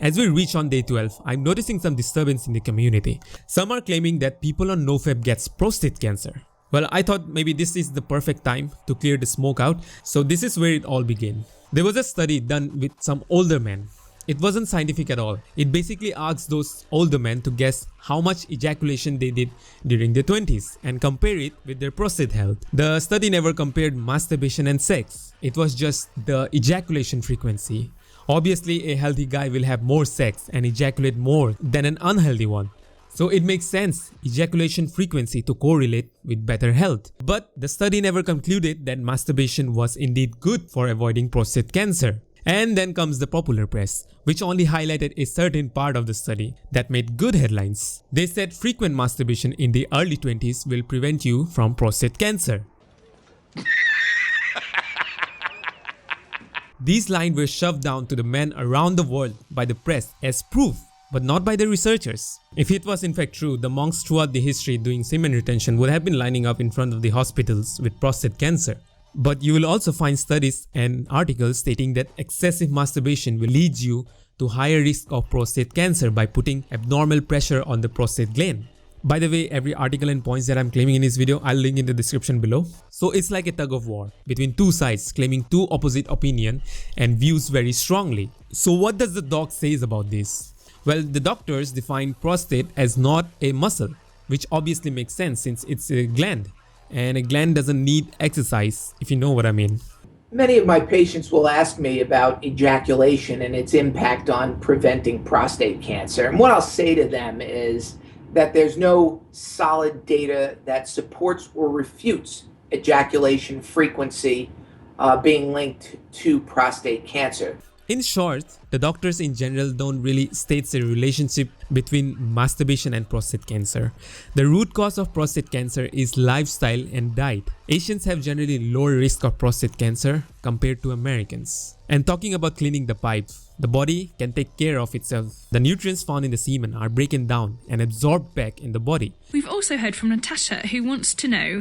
As we reach on day 12, I'm noticing some disturbance in the community. Some are claiming that people on nofap gets prostate cancer. Well, I thought maybe this is the perfect time to clear the smoke out, so this is where it all began. There was a study done with some older men. It wasn't scientific at all. It basically asked those older men to guess how much ejaculation they did during their 20s and compare it with their prostate health. The study never compared masturbation and sex. It was just the ejaculation frequency. Obviously, a healthy guy will have more sex and ejaculate more than an unhealthy one. So it makes sense, ejaculation frequency to correlate with better health. But the study never concluded that masturbation was indeed good for avoiding prostate cancer. And then comes the popular press, which only highlighted a certain part of the study that made good headlines. They said frequent masturbation in the early 20s will prevent you from prostate cancer. These lines were shoved down to the men around the world by the press as proof, but not by the researchers. If it was in fact true, the monks throughout the history doing semen retention would have been lining up in front of the hospitals with prostate cancer. But you will also find studies and articles stating that excessive masturbation will lead you to higher risk of prostate cancer by putting abnormal pressure on the prostate gland. By the way, every article and points that I'm claiming in this video, I'll link in the description below. So it's like a tug of war between two sides claiming two opposite opinions and views very strongly. So what does the doc says about this? Well, the doctors define prostate as not a muscle, which obviously makes sense since it's a gland. And a gland doesn't need exercise, if you know what I mean. Many of my patients will ask me about ejaculation and its impact on preventing prostate cancer. And what I'll say to them is that there's no solid data that supports or refutes ejaculation frequency being linked to prostate cancer. In short, the doctors in general don't really state a relationship between masturbation and prostate cancer. The root cause of prostate cancer is lifestyle and diet. Asians have generally lower risk of prostate cancer compared to Americans. And talking about cleaning the pipe, the body can take care of itself. The nutrients found in the semen are broken down and absorbed back in the body. We've also heard from Natasha, who wants to know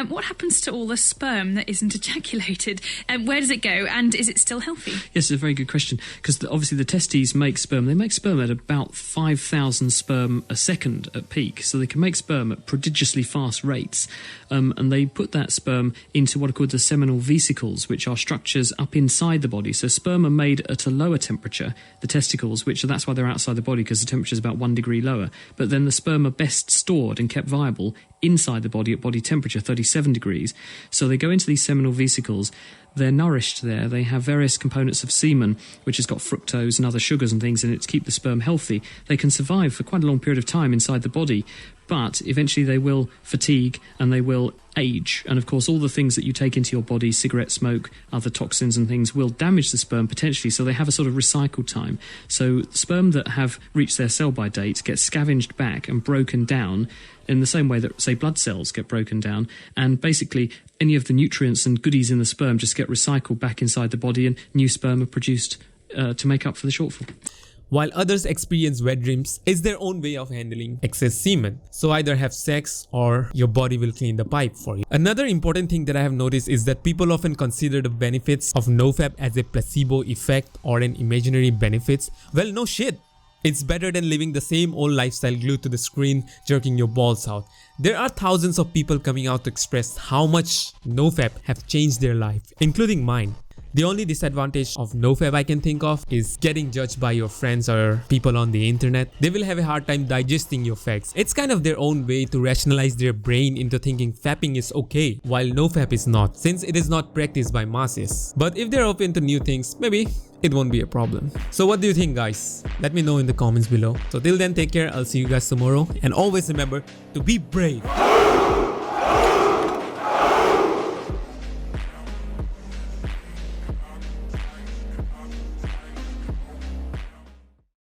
what happens to all the sperm that isn't ejaculated, and where does it go, and is it still healthy? Yes, it's a very good question, because obviously the testes make sperm. They make sperm at about 5,000 sperm a second at peak, so they can make sperm at prodigiously fast rates. And they put that sperm into what are called the seminal vesicles, which are structures up inside the body. So sperm are made at a lower temperature, the testicles, that's why they're outside the body, because the temperature is about 1 degree lower. But then the sperm are best stored and kept viable inside the body at body temperature, 37 degrees. So they go into these seminal vesicles. They're nourished there. They have various components of semen, which has got fructose and other sugars and things in it to keep the sperm healthy. They can survive for quite a long period of time inside the body, but eventually they will fatigue and they will age. And of course, all the things that you take into your body, cigarette smoke, other toxins and things, will damage the sperm potentially, so they have a sort of recycle time. So sperm that have reached their sell-by date get scavenged back and broken down in the same way that, say, blood cells get broken down, and basically any of the nutrients and goodies in the sperm just get recycled back inside the body and new sperm are produced to make up for the shortfall. While others experience wet dreams, it's their own way of handling excess semen. So either have sex or your body will clean the pipe for you. Another important thing that I have noticed is that people often consider the benefits of nofap as a placebo effect or an imaginary benefits. Well, no shit. It's better than living the same old lifestyle glued to the screen, jerking your balls out. There are thousands of people coming out to express how much nofap have changed their life, including mine. The only disadvantage of nofap I can think of is getting judged by your friends or people on the internet. They will have a hard time digesting your facts. It's kind of their own way to rationalize their brain into thinking fapping is okay, while nofap is not, since it is not practiced by masses. But if they're open to new things, maybe it won't be a problem. So what do you think, guys? Let me know in the comments below. So till then, take care. I'll see you guys tomorrow. And always remember to be brave.